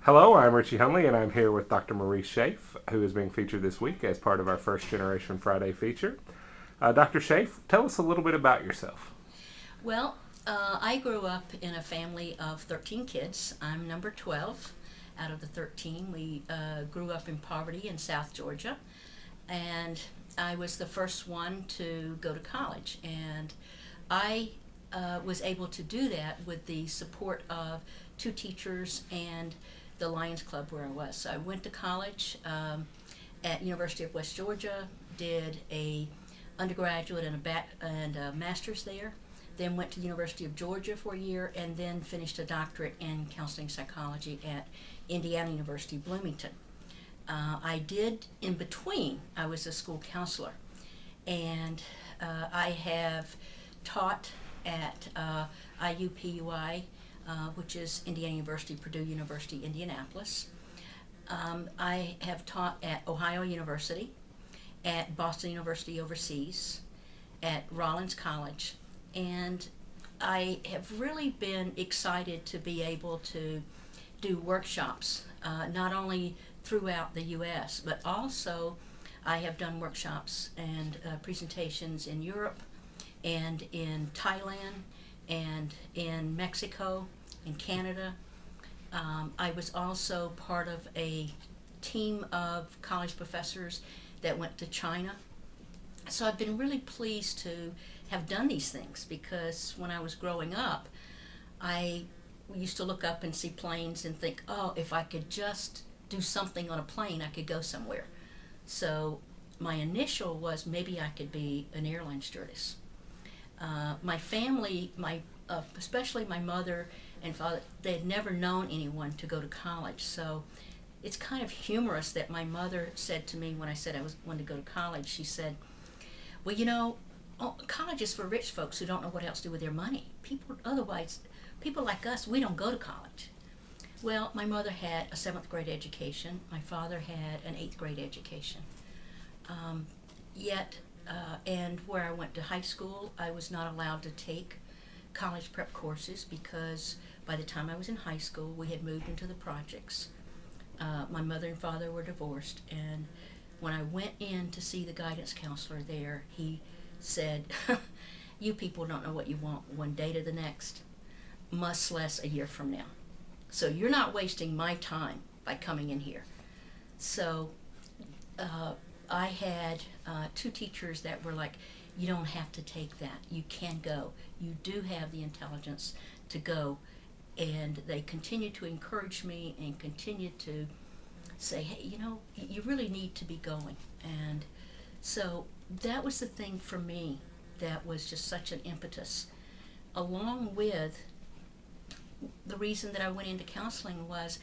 Hello, I'm Richie Hunley, and I'm here with Dr. Marie Shafe, who is being featured this week as part of our First Generation Friday feature. Dr. Shafe, tell us a little bit about yourself. Well, I grew up in a family of 13 kids. I'm number 12 out of the 13. We grew up in poverty in South Georgia, and I was the first one to go to college. And I was able to do that with the support of two teachers and the Lions Club where I was. So I went to college at University of West Georgia, did a undergraduate and a master's there, then went to the University of Georgia for a year, and then finished a doctorate in counseling psychology at Indiana University Bloomington. I did in between, I was a school counselor, and I have taught at IUPUI, which is Indiana University, Purdue University, Indianapolis. I have taught at Ohio University, at Boston University overseas, at Rollins College, and I have really been excited to be able to do workshops, not only throughout the U.S., but also I have done workshops and presentations in Europe and in Thailand and in Mexico, in Canada. I was also part of a team of college professors that went to China. So I've been really pleased to have done these things because when I was growing up, I used to look up and see planes and think, oh, if I could just do something on a plane, I could go somewhere. So my initial was maybe I could be an airline stewardess. My family, especially my mother and father, they had never known anyone to go to college. So it's kind of humorous that my mother said to me when I said I wanted to go to college, she said, well, college is for rich folks who don't know what else to do with their money. People like us, we don't go to college. Well, my mother had a 7th grade education. My father had an 8th grade education. And where I went to high school, I was not allowed to take college prep courses because by the time I was in high school, we had moved into the projects. My mother and father were divorced, and when I went in to see the guidance counselor there, he said, you people don't know what you want one day to the next, much less a year from now. So you're not wasting my time by coming in here. So I had two teachers that were like, you don't have to take that. You can go. You do have the intelligence to go. And they continued to encourage me and continued to say, hey, you really need to be going. And so that was the thing for me that was just such an impetus. Along with the reason that I went into counseling was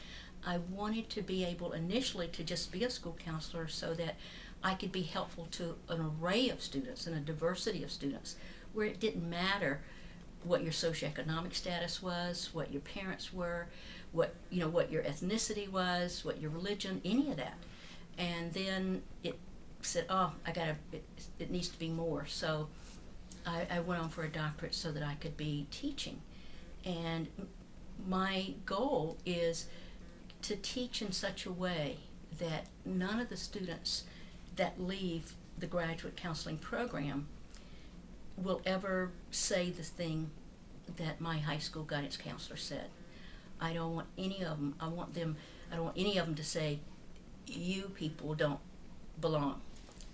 I wanted to be able initially to just be a school counselor so that I could be helpful to an array of students and a diversity of students where it didn't matter what your socioeconomic status was, what your parents were, what your ethnicity was, what your religion, any of that. And then it said, oh, it needs to be more. So I went on for a doctorate so that I could be teaching. And my goal is to teach in such a way that none of the students that leave the graduate counseling program will ever say the thing that my high school guidance counselor said. I don't want any of them. I don't want any of them to say, you people don't belong.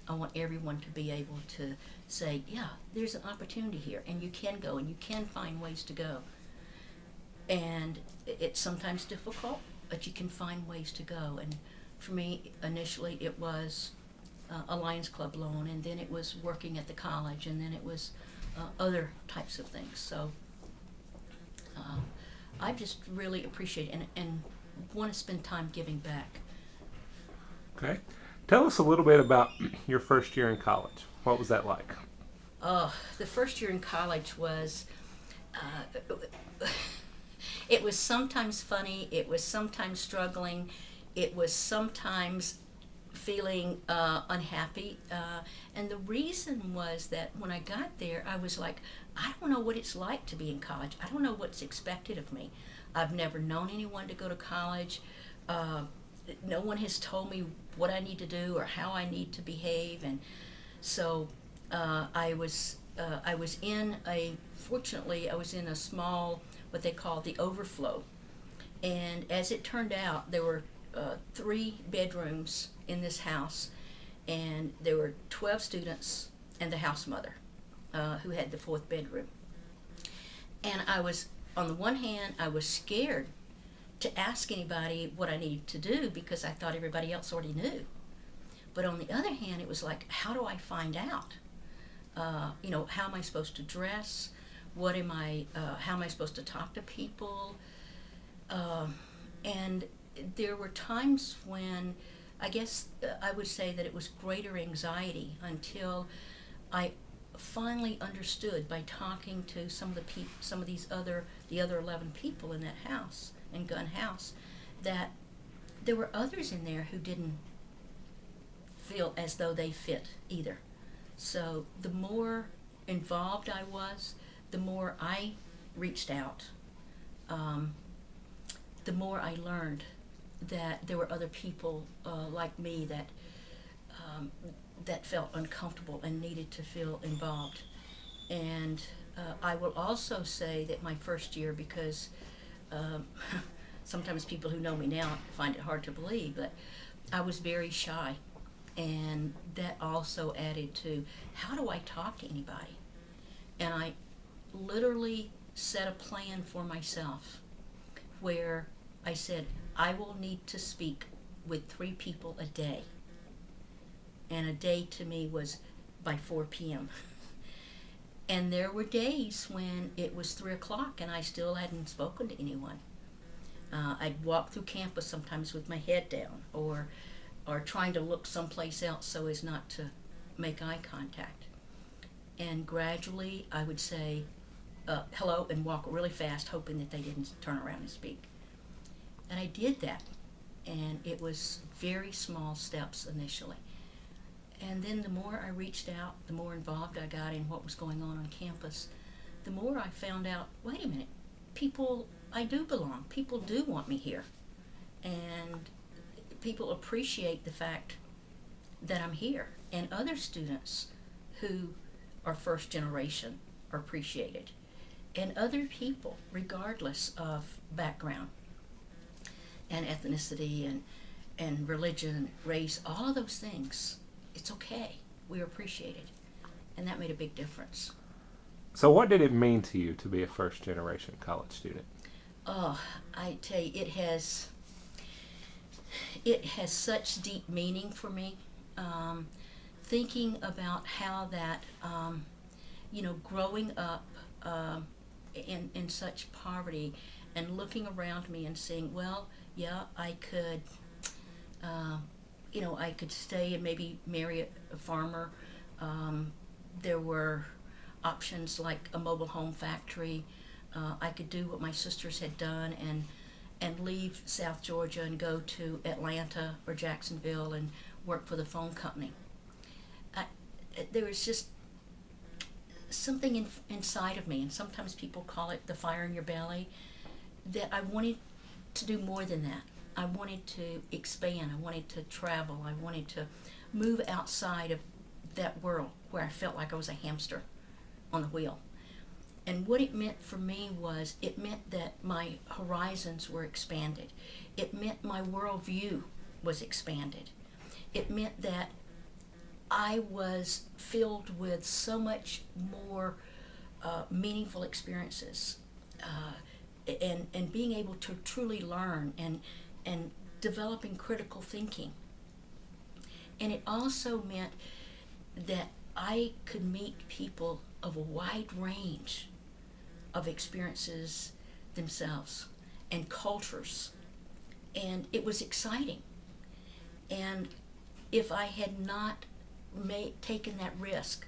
I want everyone to be able to say, yeah, there's an opportunity here, and you can go, and you can find ways to go. And it's sometimes difficult, but you can find ways to go. And for me, initially, it was a Lions Club loan, and then it was working at the college, and then it was other types of things. So I just really appreciate it and want to spend time giving back. Okay. Tell us a little bit about your first year in college. What was that like? The first year in college was, uh, it was sometimes funny, it was sometimes struggling, it was sometimes feeling unhappy. And the reason was that when I got there, I was like, I don't know what it's like to be in college. I don't know what's expected of me. I've never known anyone to go to college. Uh, no one has told me what I need to do or how I need to behave, and so I was in a fortunately I was in a small, what they call the overflow, and as it turned out, there were 3 bedrooms in this house, and there were 12 students and the house mother, who had the 4th bedroom. And I was, on the one hand, I was scared to ask anybody what I needed to do because I thought everybody else already knew. But on the other hand, it was like, how do I find out? How am I supposed to dress? How am I supposed to talk to people? And there were times when I guess I would say that it was greater anxiety until I finally understood by talking to some of the other 11 people in that house, in Gun House, that there were others in there who didn't feel as though they fit either. So the more involved I was, the more I reached out, the more I learned that there were other people like me that felt uncomfortable and needed to feel involved. And I will also say that my first year, because um, sometimes people who know me now find it hard to believe, but I was very shy. And that also added to, how do I talk to anybody? And I literally set a plan for myself where I said, I will need to speak with 3 people a day. And a day to me was by 4 p.m. And there were days when it was 3 o'clock and I still hadn't spoken to anyone. I'd walk through campus sometimes with my head down, or trying to look someplace else so as not to make eye contact. And gradually I would say hello and walk really fast, hoping that they didn't turn around and speak. And I did that, and it was very small steps initially. And then the more I reached out, the more involved I got in what was going on campus, the more I found out, wait a minute, I do belong. People do want me here. And people appreciate the fact that I'm here. And other students who are first generation are appreciated. And other people, regardless of background and ethnicity and religion, race, all of those things, it's okay. We're appreciated. And that made a big difference. So, what did it mean to you to be a first generation college student? Oh, I tell you, it has such deep meaning for me. Thinking about how that, growing up in such poverty and looking around me and saying, well, yeah, I could, I could stay and maybe marry a farmer. There were options like a mobile home factory. I could do what my sisters had done and leave South Georgia and go to Atlanta or Jacksonville and work for the phone company. There was just something inside of me, and sometimes people call it the fire in your belly, that I wanted to do more than that. I wanted to expand. I wanted to travel. I wanted to move outside of that world where I felt like I was a hamster on the wheel. And what it meant for me was, it meant that my horizons were expanded. It meant my worldview was expanded. It meant that I was filled with so much more meaningful experiences, and being able to truly learn and developing critical thinking. And it also meant that I could meet people of a wide range of experiences themselves and cultures. And it was exciting. And if I had not taken that risk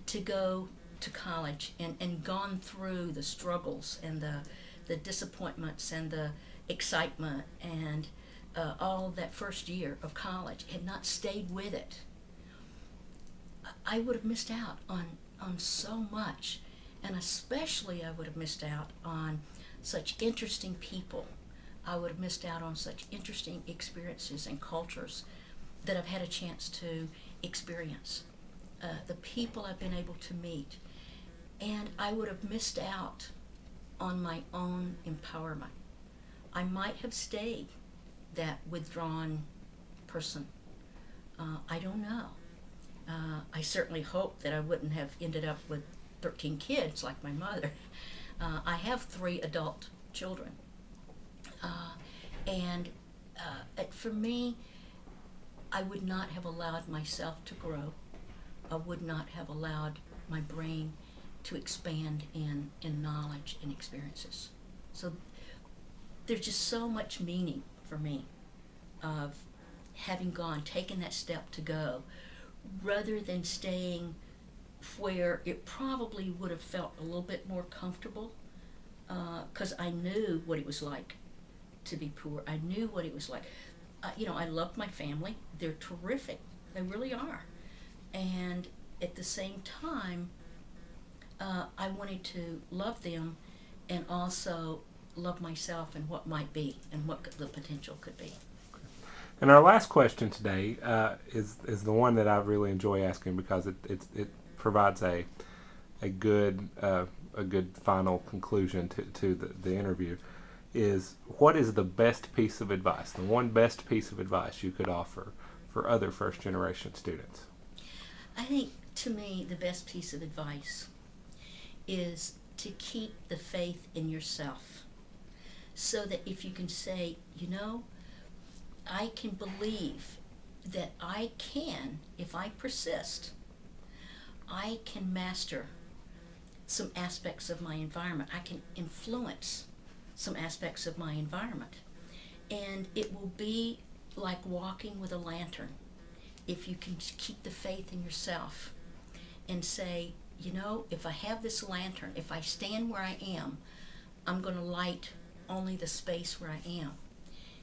to go to college and gone through the struggles and the disappointments and the excitement and all that first year of college, had not stayed with it, I would have missed out on so much. And especially I would have missed out on such interesting people I would have missed out on such interesting experiences and cultures that I've had a chance to experience. The people I've been able to meet. And I would have missed out on my own empowerment. I might have stayed that withdrawn person. I don't know. I certainly hope that I wouldn't have ended up with 13 kids like my mother. I have 3 adult children. And for me, I would not have allowed myself to grow. I would not have allowed my brain to expand in knowledge and experiences. So there's just so much meaning for me of having taken that step to go, rather than staying where it probably would have felt a little bit more comfortable, because I knew what it was like to be poor. I knew what it was like. I loved my family. They're terrific. They really are. And at the same time, I wanted to love them and also love myself and what might be and what the potential could be. And our last question today is the one that I really enjoy asking, because it provides a good final conclusion to the interview. Is, what is the best piece of advice, the one best piece of advice you could offer for other first generation students? I think, to me, the best piece of advice is to keep the faith in yourself, so that if you can say, I can believe that I can, if I persist, I can master some aspects of my environment. I can influence some aspects of my environment. And it will be like walking with a lantern. If you can keep the faith in yourself and say, if I have this lantern, if I stand where I am, I'm going to light only the space where I am.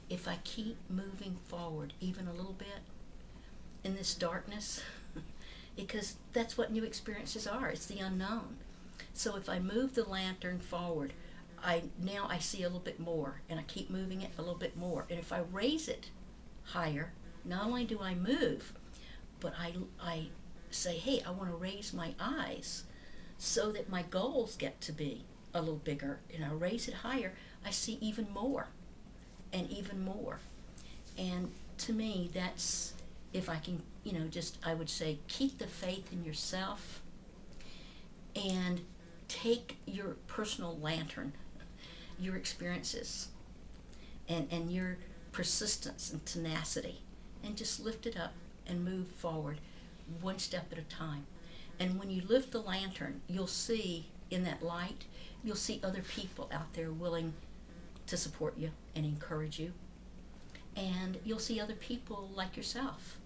If I keep moving forward even a little bit in this darkness, because that's what new experiences are. It's the unknown. So if I move the lantern forward, now I see a little bit more, and I keep moving it a little bit more. And if I raise it higher, not only do I move, but I say, hey, I want to raise my eyes so that my goals get to be a little bigger, and I raise it higher, I see even more and even more. And to me, that's, if I can, I would say, keep the faith in yourself and take your personal lantern, your experiences, and your persistence and tenacity, and just lift it up and move forward one step at a time. And when you lift the lantern, you'll see in that light, you'll see other people out there willing to support you and encourage you. And you'll see other people like yourself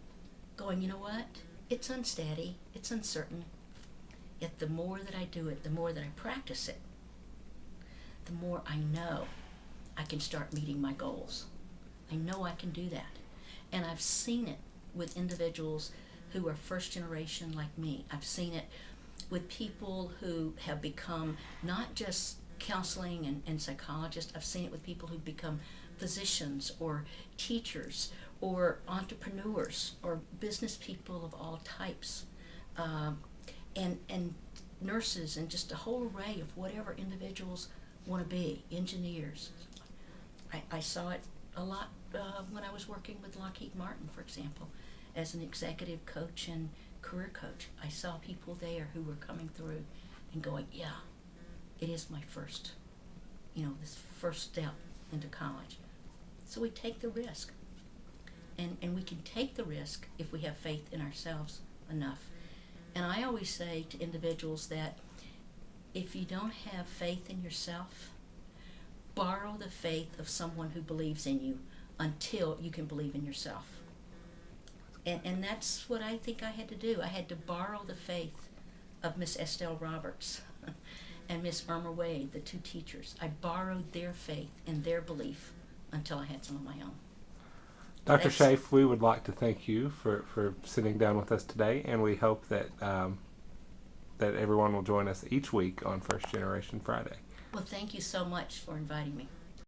going, you know what? It's unsteady, it's uncertain. Yet the more that I do it, the more that I practice it, the more I know I can start meeting my goals. I know I can do that. And I've seen it with individuals who are first generation like me. I've seen it with people who have become not just counseling and psychologists. I've seen it with people who've become physicians or teachers or entrepreneurs or business people of all types, and nurses, and just a whole array of whatever individuals want to be, engineers. I saw it a lot when I was working with Lockheed Martin, for example, as an executive coach and career coach. I saw people there who were coming through and going, yeah, it is my first, this first step into college. So we take the risk. And we can take the risk if we have faith in ourselves enough. And I always say to individuals that if you don't have faith in yourself, borrow the faith of someone who believes in you until you can believe in yourself. And that's what I think I had to do. I had to borrow the faith of Miss Estelle Roberts and Miss Irma Wade, the 2 teachers. I borrowed their faith and their belief until I had some of my own. Dr. Shafe, we would like to thank you for sitting down with us today, and we hope that that everyone will join us each week on First Generation Friday. Well, thank you so much for inviting me.